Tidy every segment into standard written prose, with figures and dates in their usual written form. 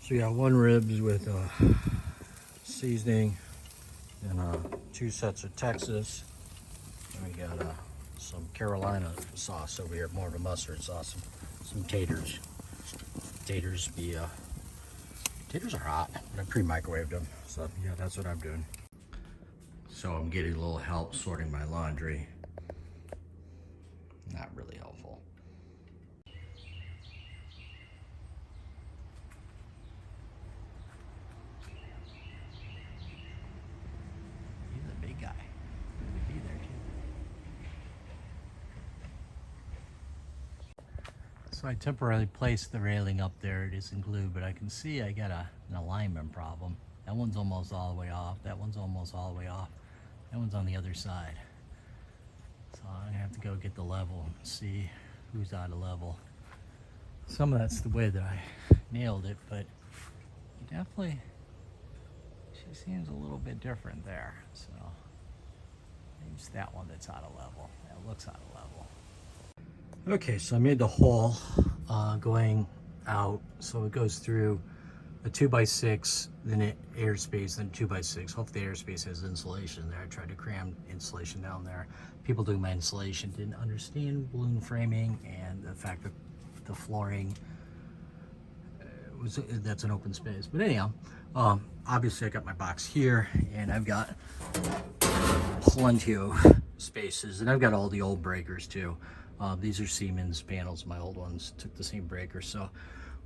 So we got 1 ribs with seasoning and 2 sets of Texas. And we got some Carolina sauce over here, more of a mustard sauce. Some taters. Taters are hot, but I pre-microwaved them. So yeah, that's what I'm doing. So I'm getting a little help sorting my laundry. Not really helpful. He's a big guy. He could be there too. So I temporarily placed the railing up there. It isn't glued, but I can see I got an alignment problem. That one's almost all the way off. That one's almost all the way off. That one's on the other side. So I'm gonna have to go get the level and see who's out of level. Some of that's the way that I nailed it, but definitely, she seems a little bit different there. So maybe it's that one that's out of level. That looks out of level. Okay, so I made the hole going out, so it goes through a 2x6, then an airspace, then 2x6. Hopefully the airspace has insulation there. I tried to cram insulation down there. People doing my insulation didn't understand balloon framing and the fact that the flooring that's an open space. But anyhow, obviously I got my box here, and I've got plenty of spaces, and I've got all the old breakers too. These are Siemens panels. My old ones took the same breaker, so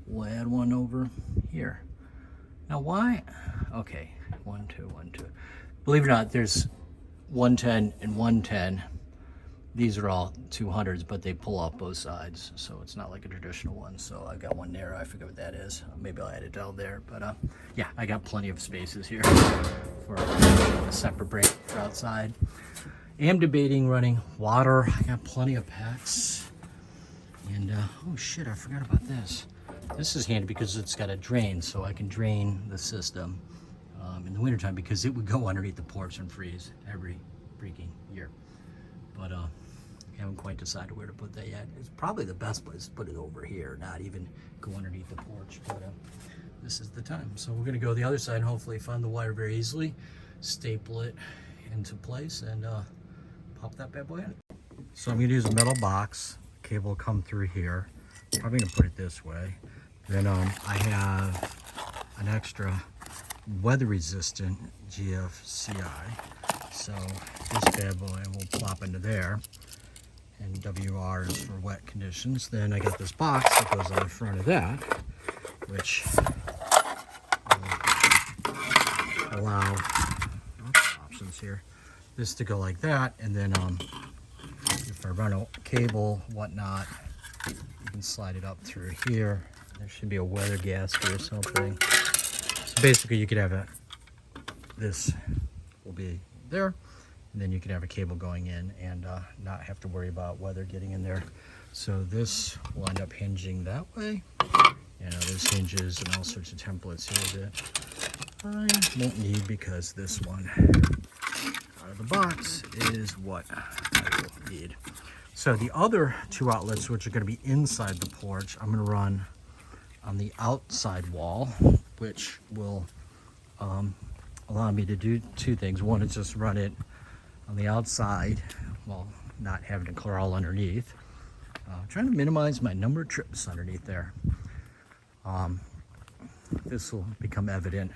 we'll add one over here. Now why? Okay, 1, 2, 1, 2. Believe it or not, there's 110 and 110. These are all 200s, but they pull off both sides, so it's not like a traditional one. So I got one narrow. I forget what that is. Maybe I'll add it down there. But yeah, I got plenty of spaces here for a separate break for outside. Am debating running water. I got plenty of packs. And oh shit, I forgot about this. This is handy because it's got a drain, so I can drain the system in the wintertime, because it would go underneath the porch and freeze every freaking year. But I haven't quite decided where to put that yet. It's probably the best place to put it over here, not even go underneath the porch. But this is the time. So we're gonna go the other side and hopefully find the wire very easily, staple it into place, and pop that bad boy in. So I'm gonna use a metal box. Cable will come through here. Probably gonna put it this way. Then I have an extra weather resistant GFCI. So this bad boy will plop into there. And WR is for wet conditions. Then I got this box that goes on the front of that, which will allow options here. This to go like that, and then if I run a cable, whatnot, you can slide it up through here. There should be a weather gasket or something. So basically you could have this will be there, and then you can have a cable going in and not have to worry about weather getting in there. So this will end up hinging that way. There's hinges and all sorts of templates here that I won't need, because this one out of the box is what I will need. So the other 2 outlets, which are going to be inside the porch, I'm going to run on the outside wall, which will allow me to do 2 things. One is just run it on the outside while not having to crawl underneath. Trying to minimize my number of trips underneath there. This will become evident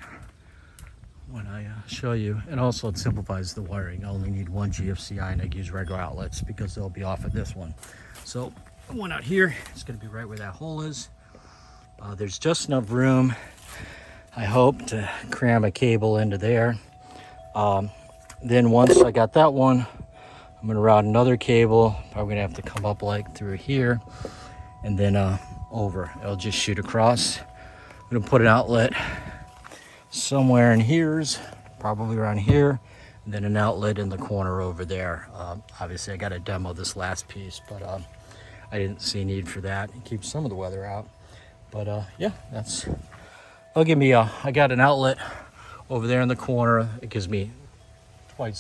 when I show you. And also it simplifies the wiring. I only need 1 GFCI, and I use regular outlets because they'll be off of this one. So one out here, it's going to be right where that hole is. There's just enough room, I hope, to cram a cable into there. Then once I got that one, I'm going to route another cable. Probably going to have to come up like through here and then over. It'll just shoot across. I'm going to put an outlet somewhere in here's, probably around here, and then an outlet in the corner over there. Obviously I got to demo this last piece, but I didn't see a need for that. It keeps some of the weather out. But yeah, that'll give me I got an outlet over there in the corner. It gives me 3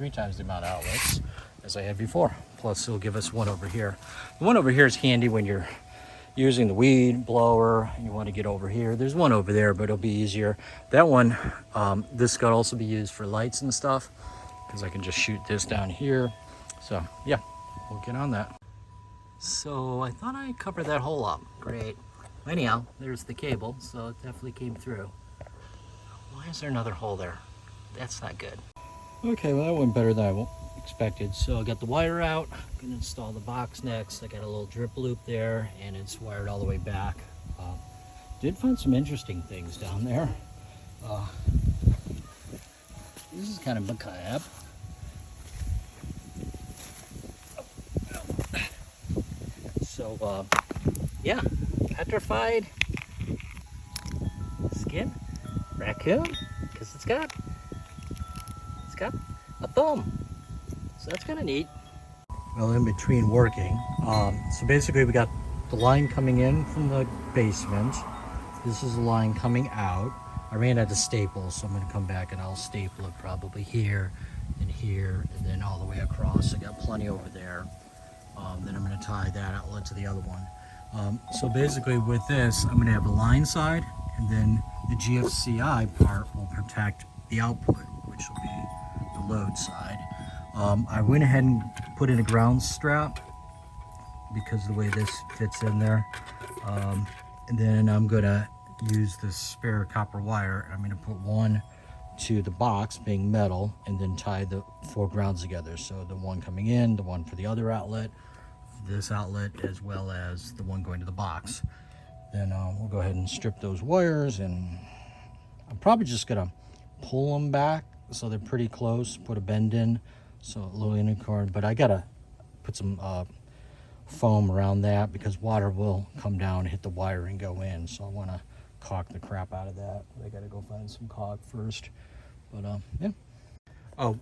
times the amount of outlets as I had before. Plus it'll give us one over here. The one over here is handy when you using the weed blower, you want to get over here. There's one over there, but it'll be easier. That one, this could also be used for lights and stuff, because I can just shoot this down here. So yeah, we'll get on that. So I thought I covered that hole up. Great. Anyhow, there's the cable, so it definitely came through. Why is there another hole there? That's not good. Okay, well that went better than I expected. So I got the wire out. I'm gonna install the box next. I got a little drip loop there, and it's wired all the way back. Did find some interesting things down there. This is kind of macabre. So yeah, petrified skin raccoon, because it's got a thumb, so that's kind of neat. Well, in between working, so basically we got the line coming in from the basement. This is the line coming out. I ran out of staples, so I'm going to come back and I'll staple it probably here and then all the way across. I got plenty over there. Then I'm going to tie that outlet to the other one. So basically with this, I'm going to have the line side, and then the GFCI part will protect the output, which will be the load side. I went ahead and put in a ground strap because of the way this fits in there. And then I'm going to use this spare copper wire. I'm going to put one to the box being metal, and then tie the 4 grounds together. So the one coming in, the one for the other outlet, this outlet, as well as the one going to the box. Then we'll go ahead and strip those wires, and I'm probably just gonna pull them back so they're pretty close, put a bend in, so a little unicorn, but I gotta put some foam around that because water will come down, hit the wire and go in. So I want to caulk the crap out of that. I gotta go find some caulk first. But yeah. Oh,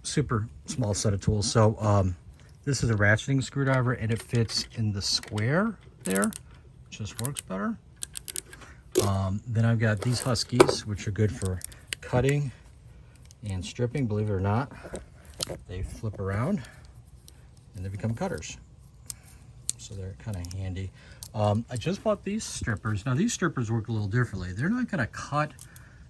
super small set of tools. So this is a ratcheting screwdriver, and it fits in the square there. Just works better. Then I've got these Huskies, which are good for cutting and stripping. Believe it or not, they flip around and they become cutters. So they're kind of handy. I just bought these strippers. Now these strippers work a little differently. They're not going to cut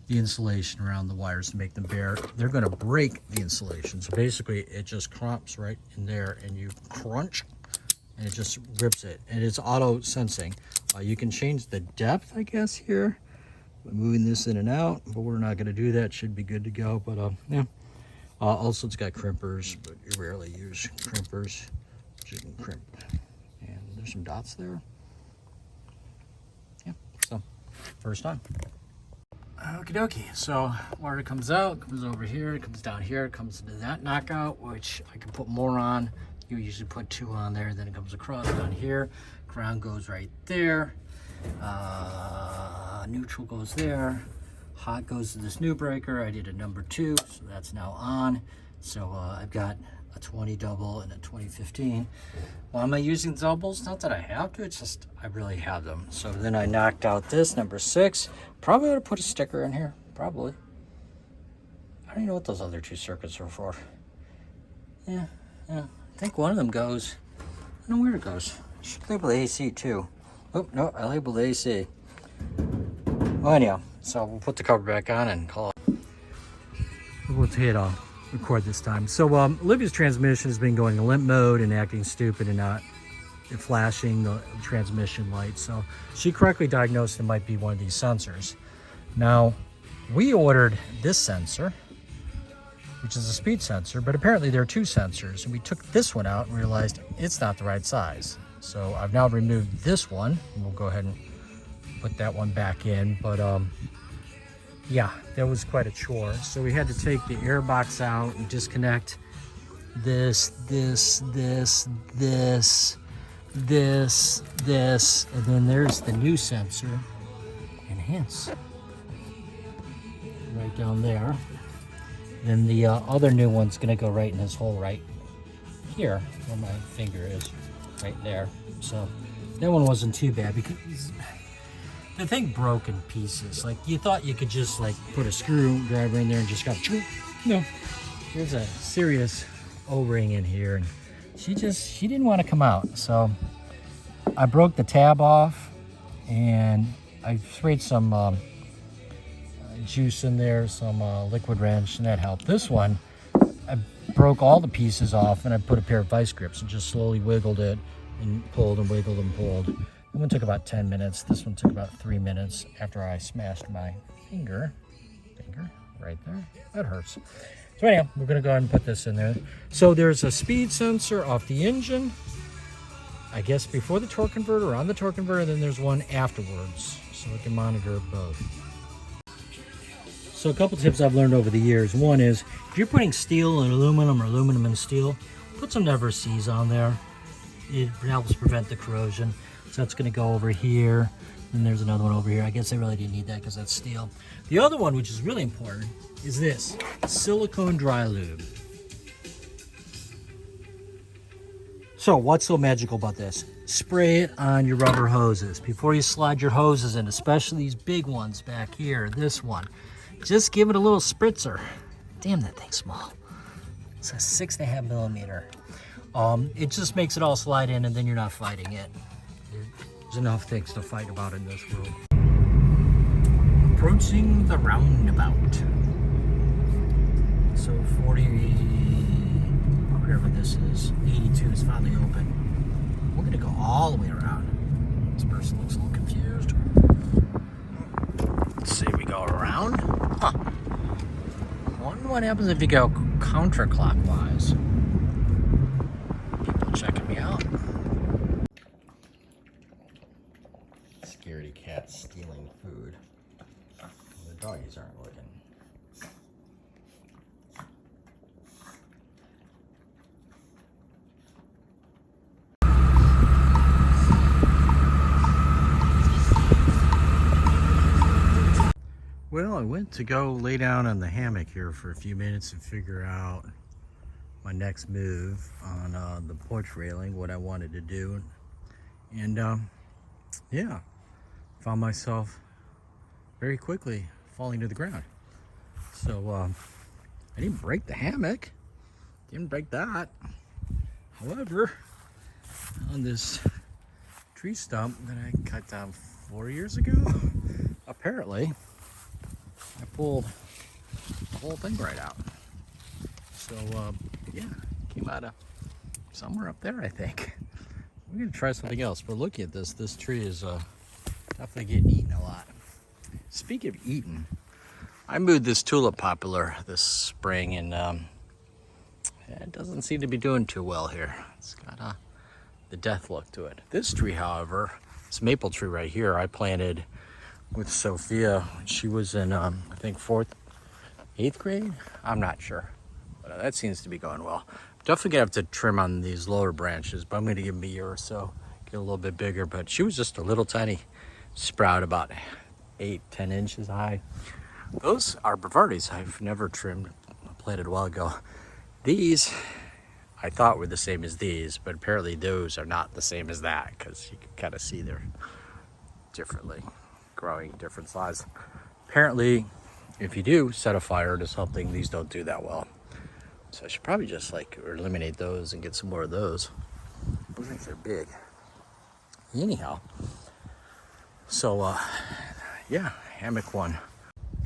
the insulation around the wires to make them bare. They're going to break the insulation. So basically it just crumps right in there, and you crunch and it just rips it, and it's auto sensing. You can change the depth, I guess, here by moving this in and out, but we're not going to do that. Should be good to go. But yeah. Also it's got crimpers, but you rarely use crimpers. You can crimp. And there's some dots there. Yeah, so first time. Okie dokie. So water comes out, comes over here, it comes down here, it comes into that knockout, which I can put more on. You usually put 2 on there, then it comes across down here. Ground goes right there. Neutral goes there. Hot goes to this new breaker. I did a number 2, so that's now on. So I've got a 20 double and a 2015. Why am I using doubles? Not that I have to, it's just I really have them. So then I knocked out this number 6. Probably ought to put a sticker in here. Probably. I don't even know what those other 2 circuits are for. Yeah. I think one of them goes. I don't know where it goes. I should label the AC too. Oh no, I labeled the AC. Well, anyhow, so we'll put the cover back on and call it. We'll hit record this time. So Olivia's transmission has been going in limp mode and acting stupid and not flashing the transmission light. So she correctly diagnosed it might be one of these sensors. Now, we ordered this sensor, which is a speed sensor, but apparently there are 2 sensors, and we took this one out and realized it's not the right size. So I've now removed this one, and we'll go ahead and put that one back in. But yeah, that was quite a chore. So we had to take the air box out and disconnect this, and then there's the new sensor, enhance, right down there. Then the other new one's gonna go right in this hole right here, where my finger is, right there. So that one wasn't too bad because the thing broke in pieces. Like, you thought you could just like put a screwdriver in there and just go, no, there's a serious O-ring in here, and she didn't want to come out. So I broke the tab off and I sprayed some juice in there, some liquid wrench, and that helped. This one, I broke all the pieces off and I put a pair of vice grips and just slowly wiggled it and pulled and wiggled and pulled. That one took about 10 minutes. This one took about 3 minutes after I smashed my finger right there. That hurts. So anyhow, we're gonna go ahead and put this in there. So there's a speed sensor off the engine, I guess before the torque converter, on the torque converter, and then there's one afterwards, so we can monitor both. So a couple tips I've learned over the years. One is, if you're putting steel and aluminum or aluminum and steel, put some Never Seas on there. It helps prevent the corrosion. So that's gonna go over here, and there's another one over here. I guess I really didn't need that because that's steel. The other one, which is really important, is this, silicone dry lube. So what's so magical about this? Spray it on your rubber hoses before you slide your hoses in, especially these big ones back here, this one. Just give it a little spritzer. Damn, that thing's small. It's a 6.5 millimeter. It just makes it all slide in and then you're not fighting it. There's enough things to fight about in this world. Approaching the roundabout. So 40, whatever this is, 82 is finally open. We're gonna go all the way around. This person looks a little confused. Let's see, we go around. Huh. Wonder what happens if you go counterclockwise. People checking me out. Scaredy cat stealing food. The doggies aren't looking. Well, I went to go lay down on the hammock here for a few minutes and figure out my next move on the porch railing, what I wanted to do. And yeah, found myself very quickly falling to the ground. So I didn't break the hammock, didn't break that. However, on this tree stump that I cut down 4 years ago, apparently, I pulled the whole thing right out. So yeah, came out of somewhere up there, I think. We're gonna try something else, but look at this. This tree is definitely getting eaten a lot. Speaking of eating, I moved this tulip poplar this spring, and it doesn't seem to be doing too well here. It's got the death look to it. This tree, however, this maple tree right here, I planted with Sophia when she was in, I think 8th grade? I'm not sure, but that seems to be going well. Definitely gonna have to trim on these lower branches, but I'm gonna give them a year or so, get a little bit bigger. But she was just a little tiny sprout, about 8-10 inches high. Those are Bavardis I've never trimmed, planted a while ago. These I thought were the same as these, but apparently those are not the same as that, because you can kind of see they're differently growing, different size. Apparently, if you do set a fire to something, these don't do that well. So I should probably just like eliminate those and get some more of those. Those things are big. Anyhow, so yeah, hammock one.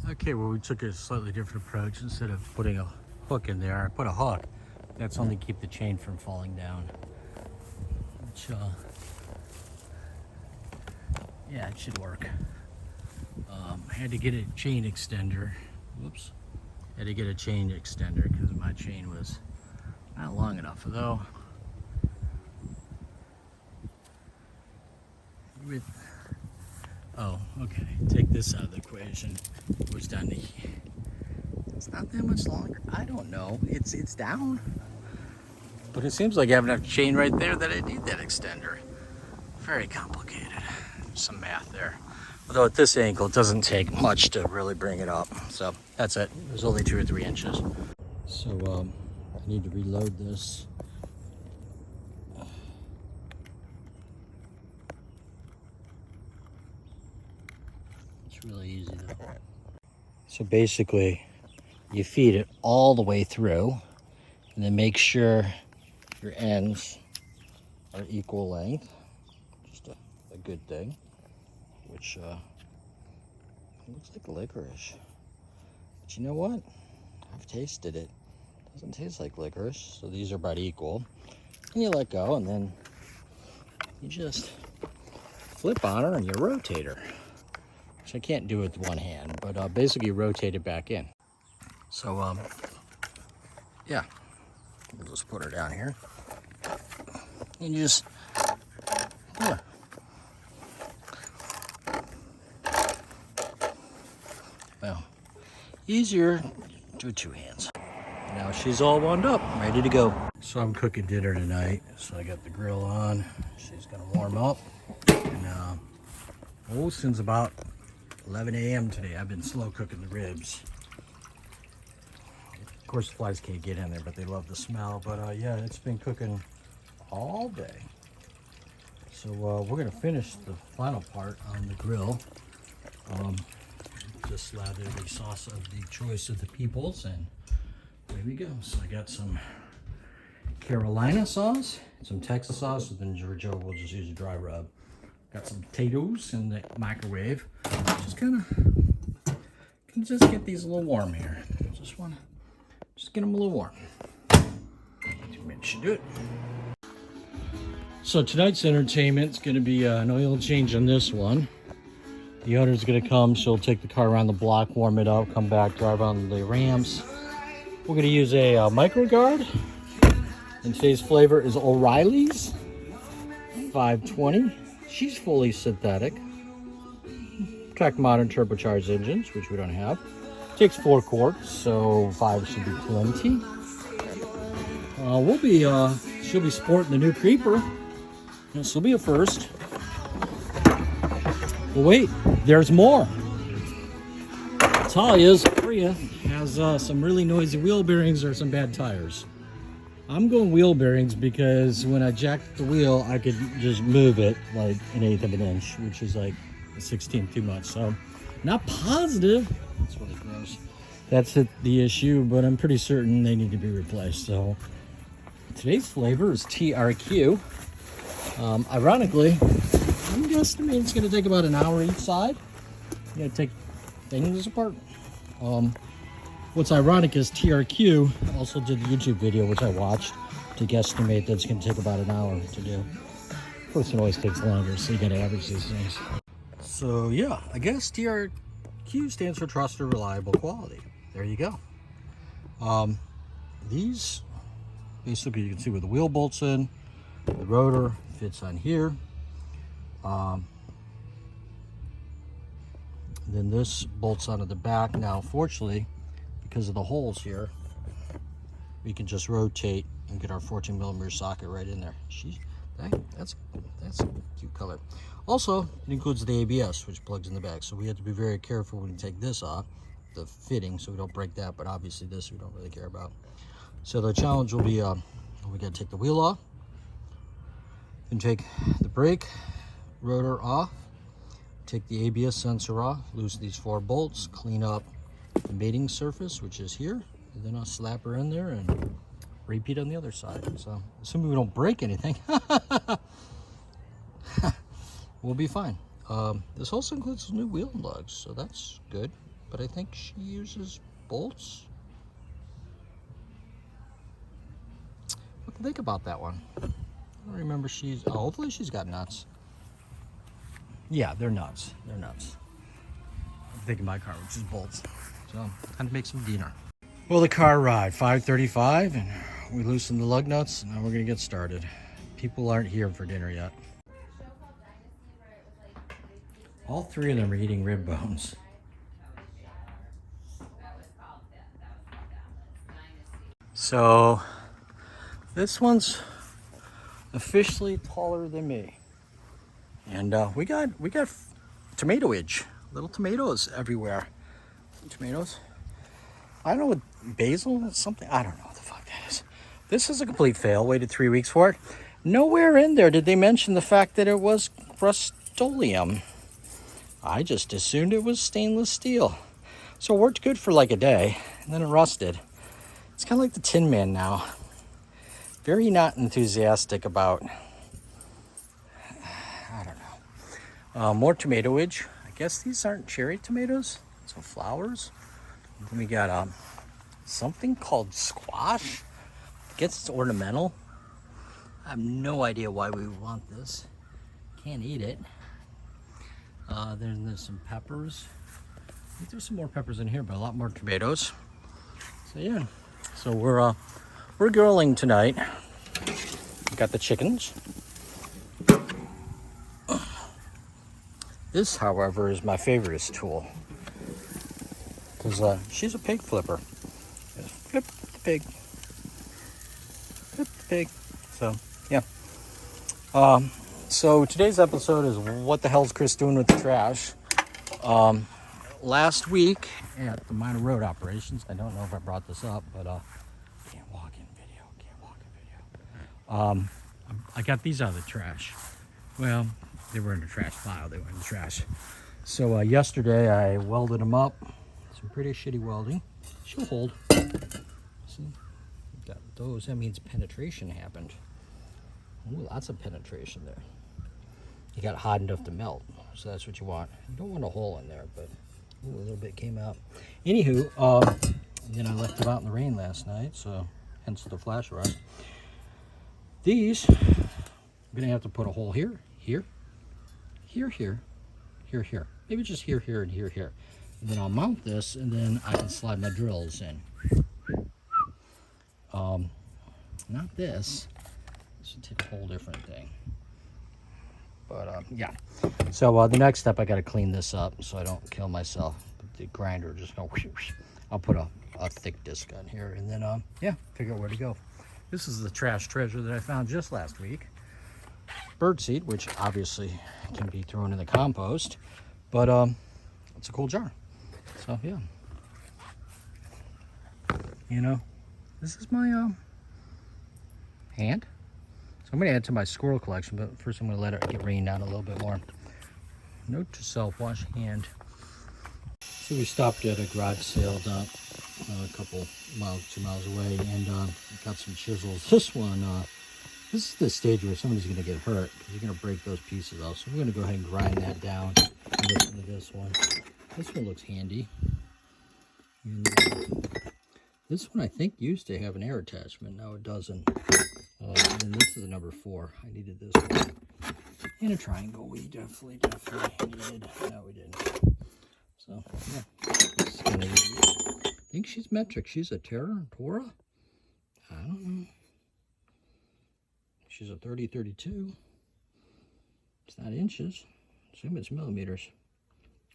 Okay, well, we took a slightly different approach. Instead of putting a hook in there, I put a hook. That's only keep the chain from falling down. Which yeah, it should work. I had to get a chain extender. Whoops. Had to get a chain extender because my chain was not long enough. Though, with, oh, okay, take this out of the equation. It was down to here. It's not that much longer. I don't know. It's down. But it seems like I have enough chain right there that I need that extender. Very complicated. Some math there. Although at this angle, it doesn't take much to really bring it up. So that's it. It was only 2 or 3 inches. So I need to reload this. It's really easy though. So basically, you feed it all the way through, and then make sure your ends are equal length. a good thing, which looks like licorice. But you know what? I've tasted it. Doesn't taste like licorice. So these are about equal. And you let go, and then you just flip on her and you rotate her. Which I can't do with one hand, but basically rotate it back in. So yeah, we'll just put her down here. And you just, yeah. Well, easier to do 2 hands. Now she's all wound up, ready to go. So I'm cooking dinner tonight. So I got the grill on. She's gonna warm up. And since about 11 a.m. today, I've been slow cooking the ribs. Of course, the flies can't get in there, but they love the smell. But yeah, it's been cooking all day. So we're gonna finish the final part on the grill. Just slather the sauce of the choice of the peoples, and there we go. So I got some Carolina sauce, some Texas sauce, and then Georgia will just use a dry rub. Got some potatoes in the microwave. Just can just get these a little warm here. Just get them a little warm. 2 minutes should do it. So tonight's entertainment is going to be an oil change on this one. The owner's going to come. She'll take the car around the block, warm it up, come back, drive on the ramps. We're going to use a micro guard. And today's flavor is O'Reilly's 520. She's fully synthetic. Track modern turbocharged engines, which we don't have. Takes 4 quarts, so 5 should be plenty. She'll be sporting the new creeper. This will be a first. Well, wait, there's more. Talia's Prius has some really noisy wheel bearings or some bad tires. I'm going wheel bearings because when I jacked the wheel, I could just move it like 1/8 of an inch, which is like a 16th too much. So, not positive. That's really gross. That's the issue, but I'm pretty certain they need to be replaced. So, today's flavor is TRQ. Ironically, I'm guesstimating it's going to take about an hour each side. I'm going to take things apart. What's ironic is TRQ also did the YouTube video, which I watched, to guesstimate that's going to take about an hour to do. Of course, it always takes longer, so you got to average these things. So yeah, I guess TRQ stands for trusted, reliable quality. There you go. These, basically you can see where the wheel bolts in, the rotor fits on here. Then this bolts onto the back. Now, fortunately, because of the holes here, we can just rotate and get our 14mm socket right in there. That's a cute color. Also, it includes the ABS, which plugs in the back. So we have to be very careful when we take this off, the fitting, so we don't break that. But obviously, this we don't really care about. So the challenge will be, we got to take the wheel off, then take the brake rotor off, take the ABS sensor off, loosen these 4 bolts, clean up the mating surface, which is here, and then I'll slap her in there and repeat on the other side. So assuming we don't break anything, we'll be fine. This also includes some new wheel lugs, so that's good. But I think she uses bolts. What do you think about that one? I don't remember. Hopefully she's got nuts. Yeah, they're nuts. They're nuts. I'm thinking my car, which is bolts. So, time to make some dinner. Well, the car arrived 5:35, and we loosened the lug nuts. Now we're gonna get started. People aren't here for dinner yet. All 3 of them are eating rib bones. So, this one's officially taller than me. And we got tomatoage, little tomatoes everywhere. Tomatoes. I don't know what basil, something. I don't know what the fuck that is. This is a complete fail. Waited 3 weeks for it. Nowhere in there did they mention the fact that it was Rust-Oleum. I just assumed it was stainless steel. So it worked good for like a day, and then it rusted. It's kind of like the Tin Man now. Very not enthusiastic about, I don't know. More tomatoage. I guess these aren't cherry tomatoes. Some flowers. Then we got something called squash. I guess it's ornamental. I have no idea why we want this. Can't eat it. Then there's some peppers. I think there's some more peppers in here, but a lot more tomatoes. So yeah. So we're grilling tonight. We got the chickens. This, however, is my favorite tool because she's a pig flipper. Just flip the pig. Flip the pig. So yeah. So today's episode is what the hell's Chris doing with the trash? Last week at the minor road operations, I don't know if I brought this up, but can't walk in video. I got these out of the trash. Well, they were in the trash pile. They were in the trash. So yesterday I welded them up. Some pretty shitty welding. She'll hold. See, got those. That means penetration happened. Ooh, lots of penetration there. You got hot enough to melt, so that's what you want. You don't want a hole in there, but ooh, a little bit came out. Anywho, then I left them out in the rain last night, so hence the flash rod. These, I'm gonna have to put a hole here, here, here, here, here, here. Maybe just here, here, and here, here. And then I'll mount this, and then I can slide my drills in. Not this. This would take a whole different thing. But yeah. So the next step, I got to clean this up so I don't kill myself. The grinder just go. I'll put a thick disc on here, and then yeah, figure out where to go. This is the trash treasure that I found just last week. Birdseed, which obviously can be thrown in the compost, but it's a cool jar. So yeah, you know, this is my hand. So I'm going to add to my squirrel collection, but first I'm going to let it get rained out a little bit more. Note to self, wash hand. So we stopped at a garage sale down a couple miles, 2 miles away, and got some chisels. This one, this is the stage where somebody's going to get hurt because you're going to break those pieces off. So we're going to go ahead and grind that down and listen to this one. This one looks handy. And, this one I think used to have an air attachment. Now it doesn't. And this is a number 4. I needed this one. And a triangle. We definitely needed. No, we didn't. So, yeah. I think she's metric. She's a Tora? I don't know. She's a 30-32. It's not inches. Assume it's millimeters.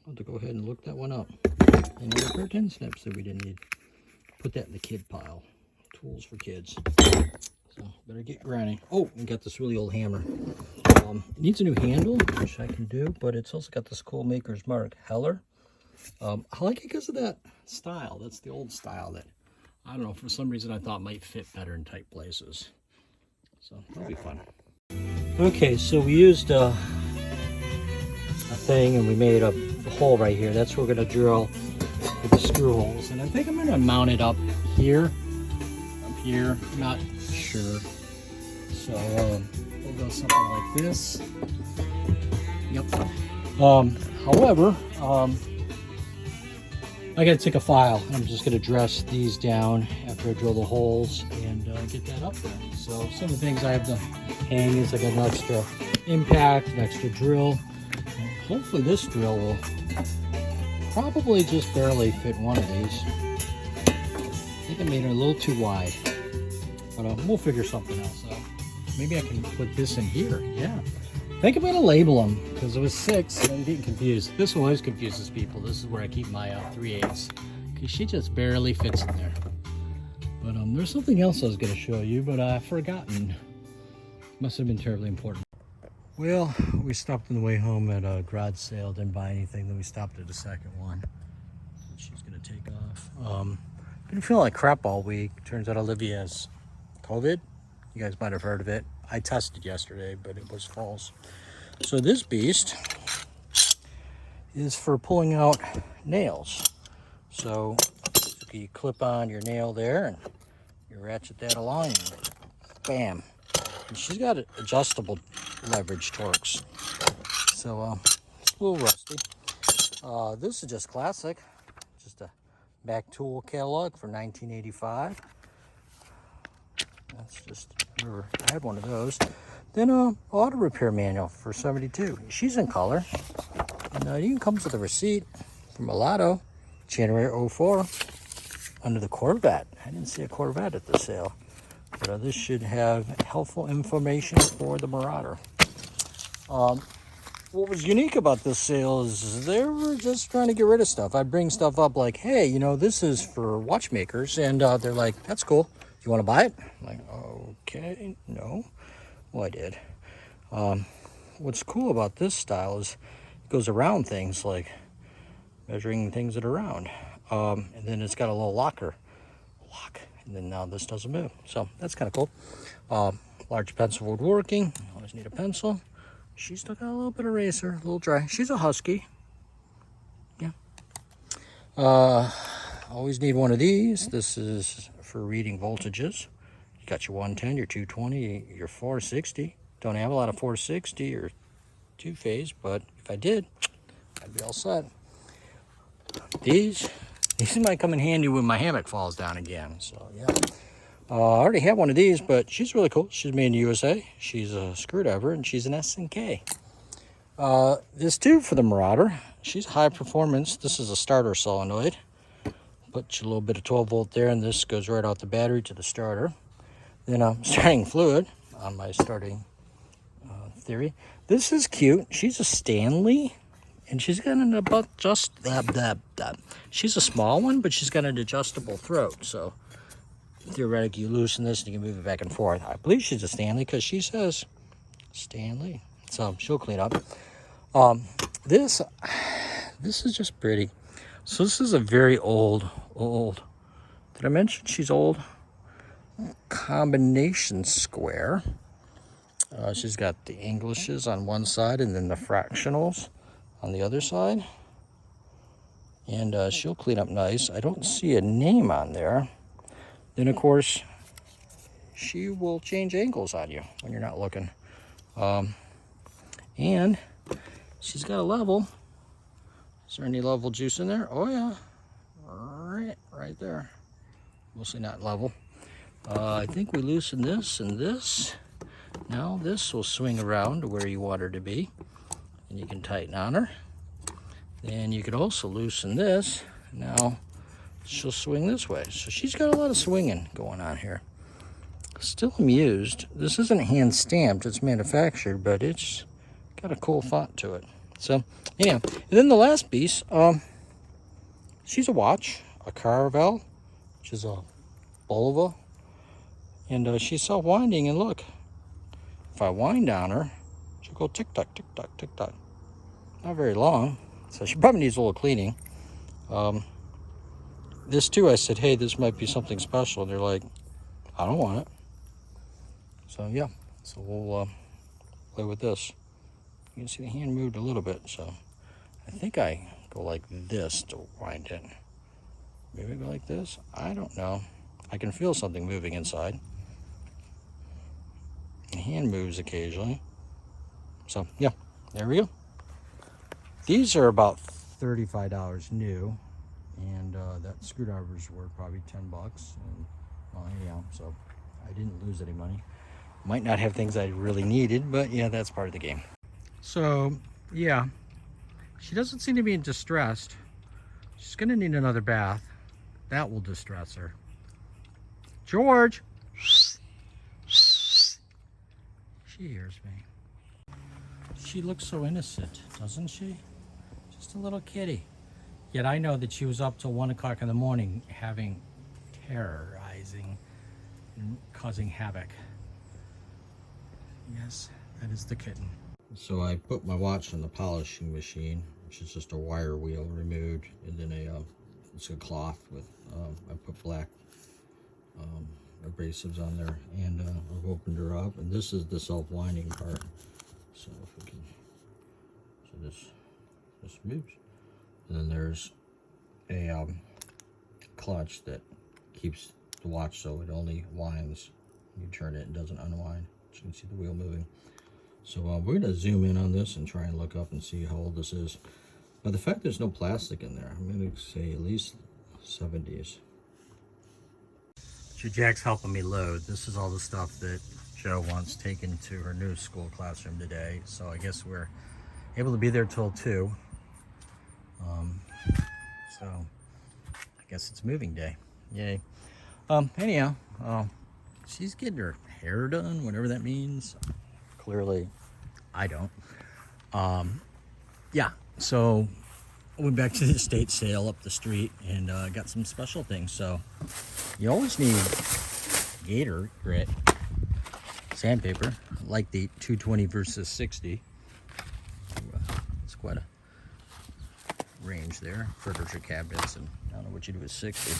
I'll have to go ahead and look that one up. And there were 10 snips that we didn't need. Put that in the kid pile. Tools for kids. So better get grinding. Oh, we got this really old hammer. It needs a new handle, which I can do, but it's also got this cool maker's mark, Heller. I like it because of that style. That's the old style that, I don't know, for some reason I thought might fit better in tight places. So that'll be fun. Okay, so we used a thing and we made a hole right here. That's where we're going to drill with the screw holes. And I think I'm going to mount it up here. Here, not sure. So we'll go something like this. Yep. However, I gotta take a file. I'm just gonna dress these down after I drill the holes and get that up there. So some of the things I have to hang is I got an extra impact, an extra drill. And hopefully this drill will probably just barely fit one of these. I think I made it a little too wide. But we'll figure something else out. Maybe I can put this in here. Yeah. I think I'm going to label them because it was 6 and I'm getting confused. This one always confuses people. This is where I keep my 3/8 because she just barely fits in there. But there's something else I was going to show you, but I've forgotten. Must have been terribly important. Well, we stopped on the way home at a garage sale. Didn't buy anything. Then we stopped at a second one. She's going to take off. Been feeling like crap all week. Turns out Olivia has COVID. You guys might have heard of it. I tested yesterday, but it was false. So this beast is for pulling out nails. So you clip on your nail there and you ratchet that along and bam. And she's got adjustable leverage torques. So a little rusty. This is just classic. Just a back tool catalog for 1985. That's just, I had one of those. Then auto repair manual for 72. She's in color. And it even comes with a receipt from Mulatto, January 04, under the Corvette. I didn't see a Corvette at the sale. But this should have helpful information for the Marauder. What was unique about this sale is they were just trying to get rid of stuff. I bring stuff up like, hey, you know, this is for watchmakers. And they're like, that's cool. You want to buy it? I'm like, okay, no. Well, I did. What's cool about this style is it goes around things, like measuring things that are round. And then it's got a little lock. And then now this doesn't move. So that's kind of cool. Large pencil woodworking. Always need a pencil. She's still got a little bit of eraser, a little dry. She's a husky. Yeah. Always need one of these. This is for reading voltages. You got your 110, your 220, your 460. Don't have a lot of 460 or two-phase, but if I did, I'd be all set. These might come in handy when my hammock falls down again. So yeah. I already have one of these, but she's really cool. She's made in the USA. She's a screwdriver, and she's an S&K. This too for the Marauder. She's high performance. This is a starter solenoid. Put a little bit of 12 volt there, and this goes right out the battery to the starter. Then I'm starting fluid on my starting theory. This is cute. She's a Stanley, and she's got an about just she's a small one, but she's got an adjustable throat. So theoretically, you loosen this and you can move it back and forth. I believe she's a Stanley because she says Stanley. So she'll clean up. This is just pretty. So this is a very old. Did I mention she's old? Combination square. She's got the Englishes on one side and then the fractionals on the other side. And she'll clean up nice. I don't see a name on there. Then, of course, she will change angles on you when you're not looking. And she's got a level. Is there any level juice in there? Oh, yeah. Right there. Mostly not level. I think we loosen this and this. Now this will swing around to where you want her to be. And you can tighten on her. Then you could also loosen this. Now she'll swing this way. So she's got a lot of swinging going on here. Still amused. This isn't hand stamped, it's manufactured, but it's got a cool font to it. So yeah. And then the last piece, she's a watch, a Carvel, which is a Bulova. And she's self-winding, and look, if I wind on her, she'll go tick-tock, tick-tock, tick-tock. Not very long, so she probably needs a little cleaning. This too, I said, hey, this might be something special. And they're like, I don't want it. So yeah, so we'll play with this. You can see the hand moved a little bit, so I think I go like this to wind it. Maybe go like this. I don't know. I can feel something moving inside. The hand moves occasionally. So yeah, there we go. These are about $35 new, and that screwdriver's worth probably 10 bucks. And well, anyhow, so I didn't lose any money. Might not have things I really needed, but yeah, that's part of the game. So yeah, she doesn't seem to be distressed. She's gonna need another bath. That will distress her. George! She hears me. She looks so innocent, doesn't she? Just a little kitty. Yet I know that she was up till 1 o'clock in the morning terrorizing and causing havoc. Yes, that is the kitten. So I put my watch in the polishing machine, which is just a wire wheel removed, and then it's a cloth with, I put black abrasives on there, and I've opened her up, and this is the self-winding part. So if we can, so this moves, and then there's a clutch that keeps the watch so it only winds. You turn it and doesn't unwind. You can see the wheel moving. So we're going to zoom in on this and try and look up and see how old this is. But the fact there's no plastic in there, I'm going to say at least 70s. So Jack's helping me load. This is all the stuff that Joe wants taken to her new school classroom today. So I guess we're able to be there till 2. So I guess it's moving day. Yay. Anyhow, she's getting her hair done, whatever that means. Clearly, I don't. Yeah, so I went back to the estate sale up the street and got some special things. So you always need gator grit, sandpaper, like the 220 versus 60. It's quite a range there. Furniture cabinets, and I don't know what you do with 60.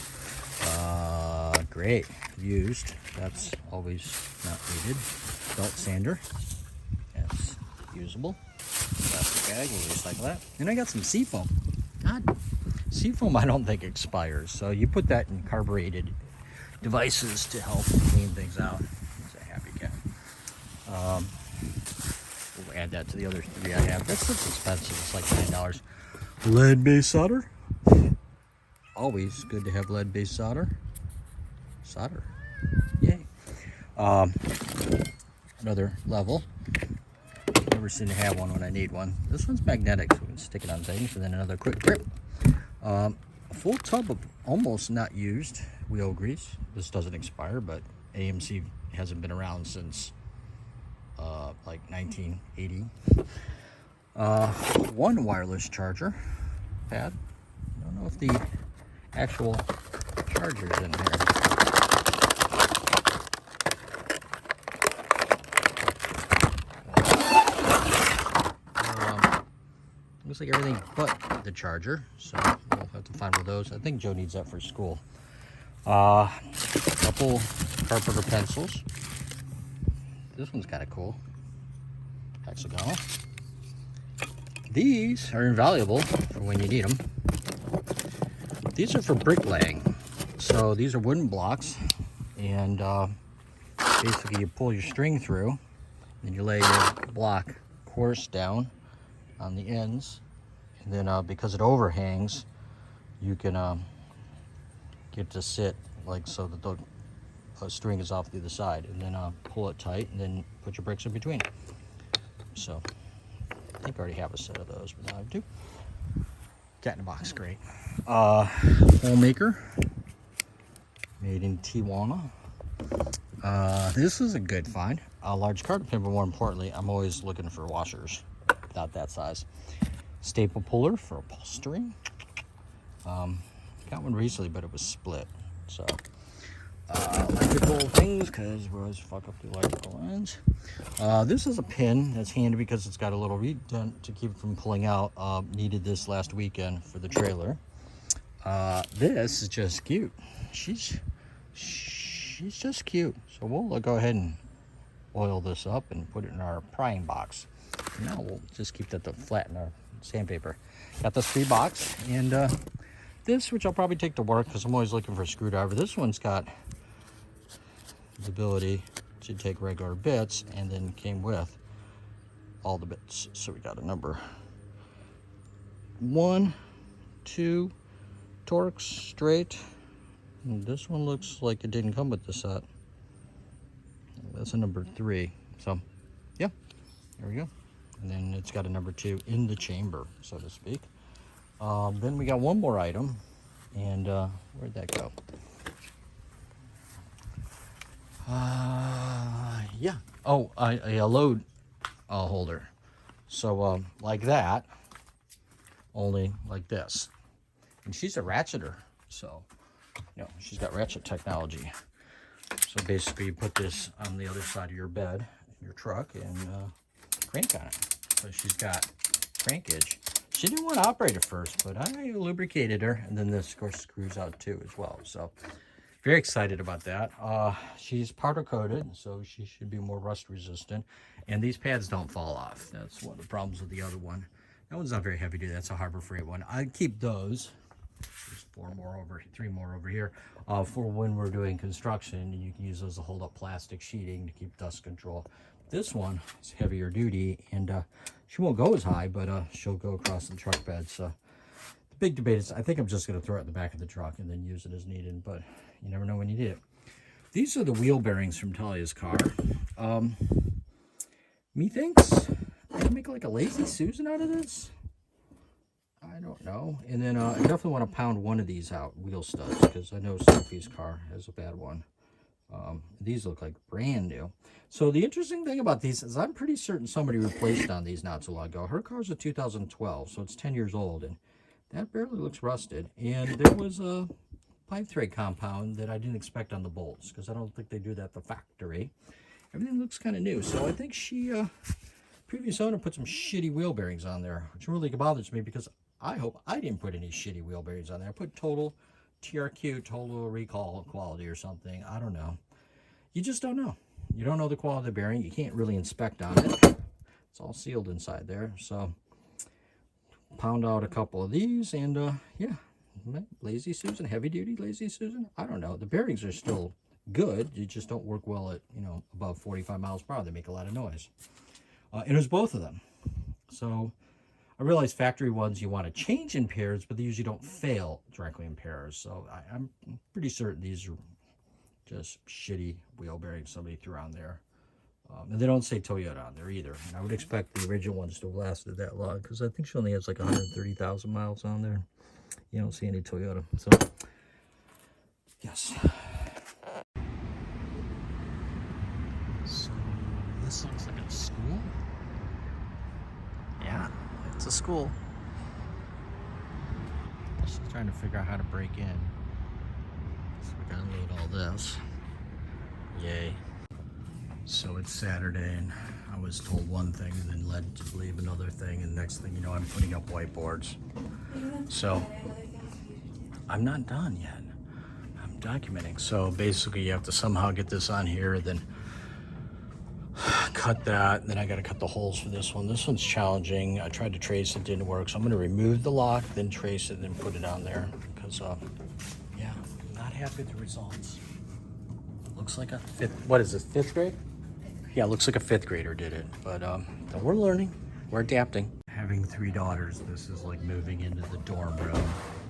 Great, used. That's always not needed. Belt sander. That's usable. Plastic bag, we'll recycle that. And I got some seafoam. God, seafoam I don't think expires. So you put that in carbureted devices to help clean things out. He's a happy cat. We'll add that to the other 3 I have. That's expensive. It's like $9. Lead-based solder. Always good to have lead-based solder. Solder. Yay. Another level. Never seem to have one when I need one. This one's magnetic, so we can stick it on things. And then another quick grip. A full tub of almost not used wheel grease. This doesn't expire, but AMC hasn't been around since like 1980. One wireless charger pad. I don't know if the actual charger's in here. Looks like everything but the charger, so we'll have to find one of those. I think Joe needs that for school. A couple carpenter pencils. This one's kind of cool. Hexagonal. These are invaluable for when you need them. These are for bricklaying. So these are wooden blocks, and basically you pull your string through, and you lay your block course down on the ends, and then because it overhangs, you can get to sit like so that the string is off the other side, and then pull it tight, and then put your bricks in between. So I think I already have a set of those, but now I have 2. Cat in a box, great. Hole maker, made in Tijuana. This is a good find. A large carton pin, but more importantly, I'm always looking for washers about that size. Staple puller for upholstery. Got one recently, but it was split. So electrical things, because we always fuck up the electrical lines. This is a pin that's handy because it's got a little redent to keep it from pulling out. Needed this last weekend for the trailer. This is just cute. She's just cute. So we'll go ahead and oil this up and put it in our prying box. Now we'll just keep that to flatten our sandpaper. Got this 3 box, and this, which I'll probably take to work because I'm always looking for a screwdriver. This one's got the ability to take regular bits, and then came with all the bits. So we got a number 1, 2 Torx straight. And this one looks like it didn't come with the set. That's a number 3. So yeah, there we go. And then it's got a number 2 in the chamber, so to speak. Then we got one more item, and where'd that go? Yeah. Oh, a load holder. So like that, only like this. And she's a ratcheter, so you know she's got ratchet technology. So basically, you put this on the other side of your bed, in your truck, and crank on it. So she's got crankage. She didn't want to operate at first, but I lubricated her, and then this, of course, screws out too as well. So very excited about that. She's powder coated, so she should be more rust resistant. And these pads don't fall off. That's one of the problems with the other one. That one's not very heavy duty. That's a Harbor Freight one. I'd keep those. There's 3 more over here for when we're doing construction. You can use those to hold up plastic sheeting to keep dust control. this one is heavier duty, and she won't go as high, but she'll go across the truck bed. So the big debate is, I think I'm just going to throw it in the back of the truck and then use it as needed, but you never know when you need it. These are the wheel bearings from Talia's car. Methinks I can make like a Lazy Susan out of this. I don't know. And then I definitely want to pound one of these out, wheel studs, because I know Sophie's car has a bad one. These look like brand new. So the interesting thing about these is I'm pretty certain somebody replaced on these not so long ago. Her car's a 2012, so it's 10 years old, and that barely looks rusted. And there was a pipe thread compound that I didn't expect on the bolts, because I don't think they do that at the factory. Everything looks kind of new. So I think she, previous owner, put some shitty wheel bearings on there, which really bothers me, because I hope I didn't put any shitty wheel bearings on there. I put total TRQ, total recall quality or something. I don't know. You just don't know. You don't know the quality of the bearing. You can't really inspect on it. It's all sealed inside there. So pound out a couple of these, and yeah, Lazy Susan, heavy duty Lazy Susan. I don't know. The bearings are still good. You just don't work well at, you know, above 45 miles per hour. They make a lot of noise. And it was both of them. So I realize factory ones you want to change in pairs, but they usually don't fail directly in pairs. So I'm pretty certain these are just shitty wheel bearings somebody threw on there. And they don't say Toyota on there either. And I would expect the original ones to have lasted that long, because I think she only has like 130,000 miles on there. You don't see any Toyota. So, yes. So, this looks like a school. Yeah. It's a school. Just trying to figure out how to break in. So we gotta unload all this. Yay. So it's Saturday, and I was told one thing and then led to believe another thing, and next thing you know, I'm putting up whiteboards. So I'm not done yet. I'm documenting. So basically you have to somehow get this on here, then cut that, and then I got to cut the holes for this one. This one's challenging. I tried to trace it, didn't work, so I'm going to remove the lock, then trace it, then put it on there, because yeah, I'm not happy with the results. Looks like a fifth grade? Yeah, looks like a fifth grader did it, but we're learning, we're adapting. Having 3 daughters, this is like moving into the dorm room.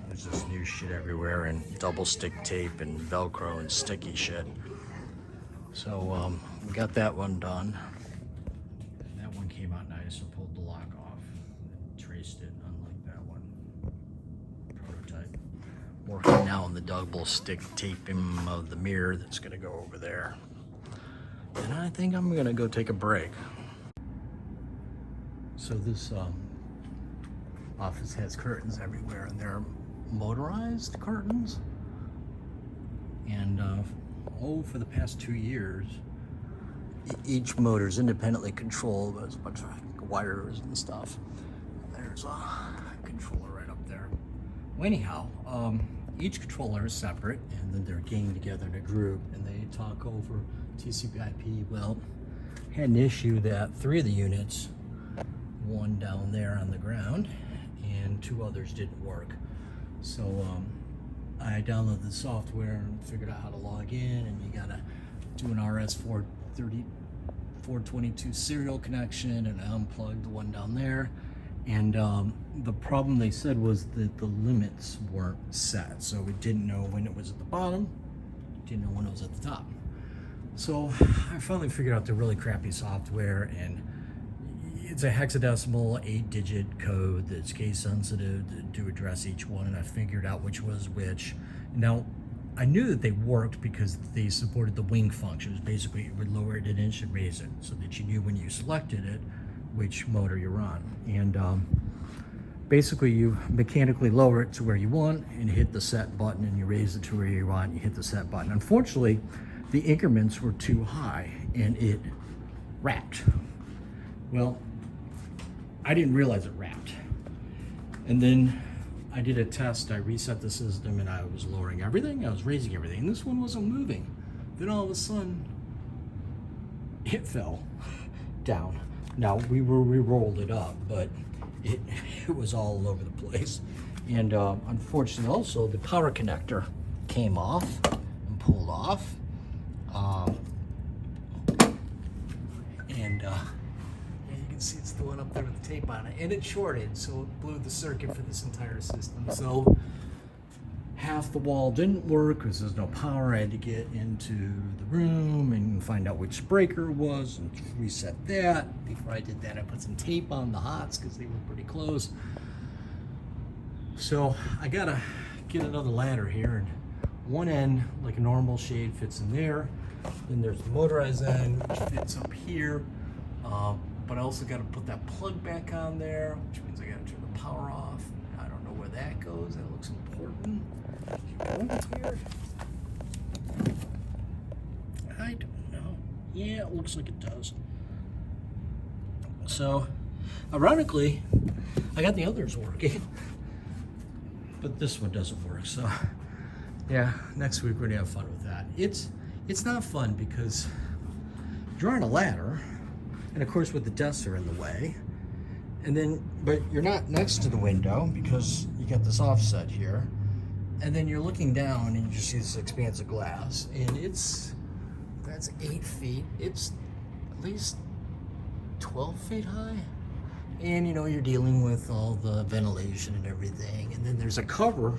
There's just new shit everywhere, and double stick tape and Velcro and sticky shit. So we got that one done. That one came out nice. I pulled the lock off and traced it, unlike that one. Prototype. Working now on the double stick taping of the mirror that's gonna go over there. And I think I'm gonna go take a break. So this office has curtains everywhere, and they're motorized curtains. And for the past 2 years, each motor is independently controlled. There's a bunch of wires and stuff. There's a controller right up there. Well, anyhow, each controller is separate, and then they're gained together in a group, and they talk over TCP/IP. Well, had an issue that 3 of the units, one down there on the ground, and 2 others didn't work. So I downloaded the software and figured out how to log in, and you gotta do an RS422 serial connection, and I unplugged the one down there. And the problem they said was that the limits weren't set, so we didn't know when it was at the bottom, didn't know when it was at the top. So I finally figured out the really crappy software, and it's a hexadecimal 8-digit code that's case sensitive to address each one, and I figured out which was which. Now, I knew that they worked because they supported the wing functions. Basically, it would lower it an inch and raise it, so that you knew when you selected it which motor you're on. And basically, you mechanically lower it to where you want and hit the set button, and you raise it to where you want and you hit the set button. Unfortunately, the increments were too high, and it wrapped. Well, I didn't realize it wrapped. And then I did a test. I reset the system, and I was lowering everything. I was raising everything, and this one wasn't moving. Then all of a sudden, it fell down. Now, we rolled it up, but it was all over the place. And unfortunately, also, the power connector came off and pulled off. And the one up there with the tape on it, and it shorted, so it blew the circuit for this entire system. So half the wall didn't work because there's no power. I had to get into the room and find out which breaker it was and reset that. Before I did that, I put some tape on the hots because they were pretty close. So I gotta get another ladder here, and one end, like a normal shade, fits in there. Then there's the motorized end, which fits up here. But I also got to put that plug back on there, which means I got to turn the power off. I don't know where that goes. That looks important. Here. I don't know. Yeah, it looks like it does. So, ironically, I got the others working, but this one doesn't work. So, yeah, next week we're gonna have fun with that. It's not fun because you're on a ladder, and of course with the desks are in the way, and then but you're not next to the window because you got this offset here, and then you're looking down and you just see this expanse of glass, and that's 8 feet. It's at least 12 feet high, and you know you're dealing with all the ventilation and everything, and then there's a cover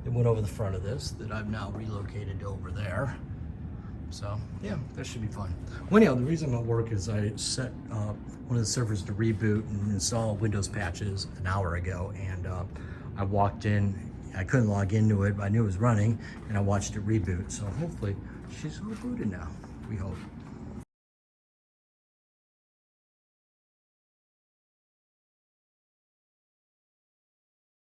that went over the front of this that I've now relocated over there. So yeah, that should be fun. Well, anyhow, the reason I'm at work is I set one of the servers to reboot and install Windows patches an hour ago, and I walked in, I couldn't log into it, but I knew it was running, and I watched it reboot. So hopefully she's all booted now, we hope.